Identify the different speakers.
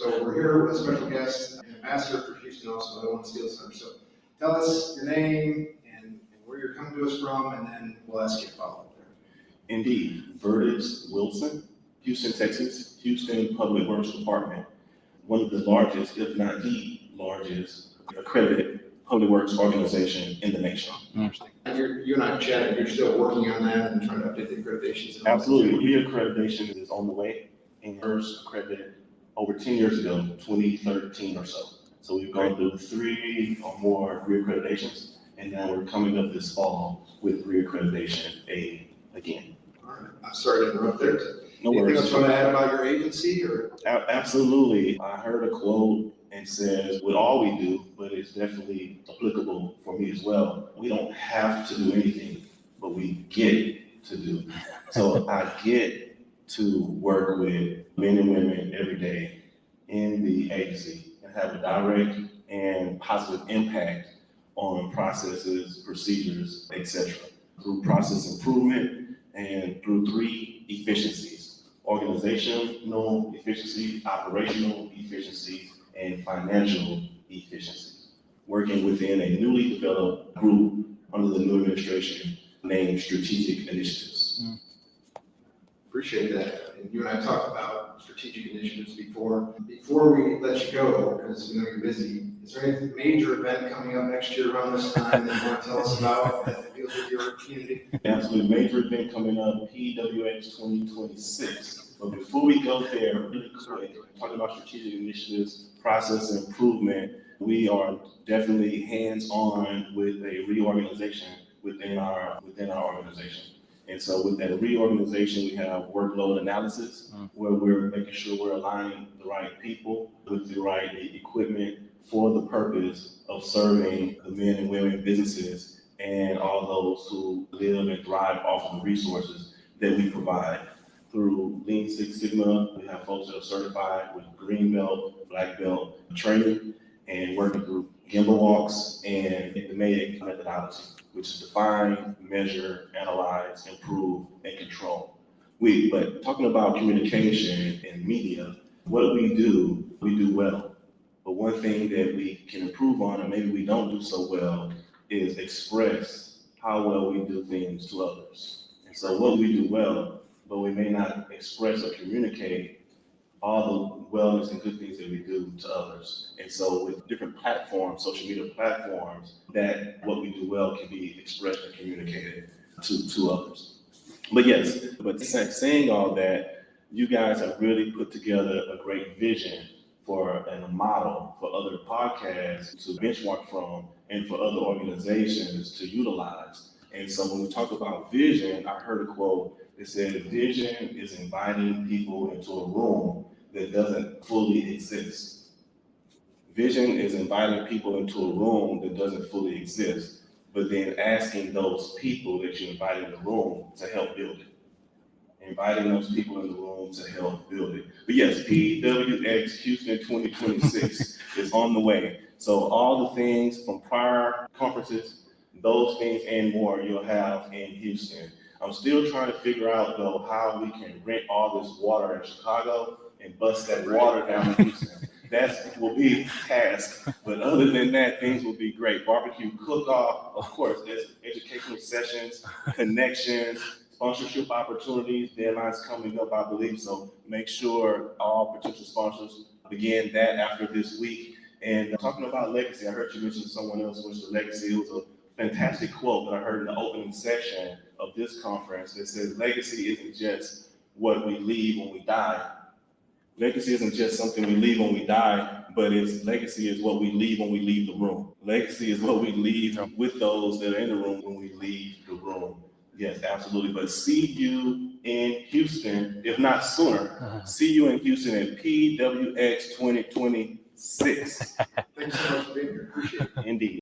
Speaker 1: So we're here with a special guest, an ambassador for Houston also, I want to steal Center. So tell us your name and where you're coming to us from, and then we'll ask you to follow up there.
Speaker 2: Indeed, Verdis Wilson, Houston, Texas, Houston Public Works Department, one of the largest, if not the largest, accredited public works organization in the nation.
Speaker 1: And you and I chatted, you're still working on that and trying to update the accreditations. And all that.
Speaker 2: Absolutely, reaccreditation is on the way, and first accredited over 10 years ago, 2013 or so. So we've gone through 3 or more reaccreditations, and now we're coming up this fall with reaccreditation again.
Speaker 1: All right, I'm sorry to interrupt there.
Speaker 2: No
Speaker 1: Anything
Speaker 2: worries.
Speaker 1: else you want to add about your agency? Or
Speaker 2: Absolutely. I heard a quote and says, with all we do, but it's definitely applicable for me as well. We don't have to do anything, but we get to do. So I get to work with men and women every day in the agency and have a direct and positive impact on processes, procedures, etc. through process improvement and through 3 efficiencies: organizational efficiency, operational efficiency, and financial efficiency, working within a newly developed group under the new administration named Strategic Initiatives.
Speaker 1: appreciate that. And you and I talked about strategic initiatives before. Before we let you go, because we know you're busy, is there any major event coming up next year around this time that you want to tell us about that deals with your community?
Speaker 2: Absolutely, major event coming up, PWX 2026. But before we go there, really quick, talking about strategic initiatives, process improvement, we are definitely hands-on with a reorganization within our organization. And so with that reorganization, we have workload analysis, where we're making sure we're aligning the right people with the right equipment for the purpose of serving the men and women businesses and all those who live and thrive off of the resources that we provide. Through Lean Six Sigma, we have folks that are certified with Green Belt, Black Belt training, and working through Gemba walks and the MAIC methodology, which is define, measure, analyze, improve, and control. But talking about communication and media, what we do well. But one thing that we can improve on, and maybe we don't do so well, is express how well we do things to others. And so what we do well, but we may not express or communicate all the wellness and good things that we do to others. And so with different platforms, social media platforms, that what we do well can be expressed and communicated to others. But yes, saying all that, you guys have really put together a great vision and a model for other podcasts to benchmark from and for other organizations to utilize. And so when we talk about vision, I heard a quote that said, vision is inviting people into a room that doesn't fully exist. Vision is inviting people into a room that doesn't fully exist, but then asking those people that you invite in the room to help build it. Inviting those people in the room to help build it. But yes, PWX Houston 2026 is on the way. So all the things from prior conferences, those things and more you'll have in Houston. I'm still trying to figure out though how we can rent all this water in Chicago and bust that water down in Houston. That will be the task. But other than that, things will be great. Barbecue cook-off, of course, there's educational sessions, connections, sponsorship opportunities, deadlines coming up, I believe. So make sure all potential sponsors begin that after this week. And talking about legacy, I heard you mention someone else was the legacy. It was a fantastic quote that I heard in the opening section of this conference that says, legacy isn't just what we leave when we die. Legacy isn't just something we leave when we die, but legacy is what we leave when we leave the room. Legacy is what we leave with those that are in the room when we leave the room. Yes, absolutely. But see you in Houston, if not sooner. See you in Houston at PWX 2026.
Speaker 1: Thanks so much for being here. Appreciate it.
Speaker 2: Indeed.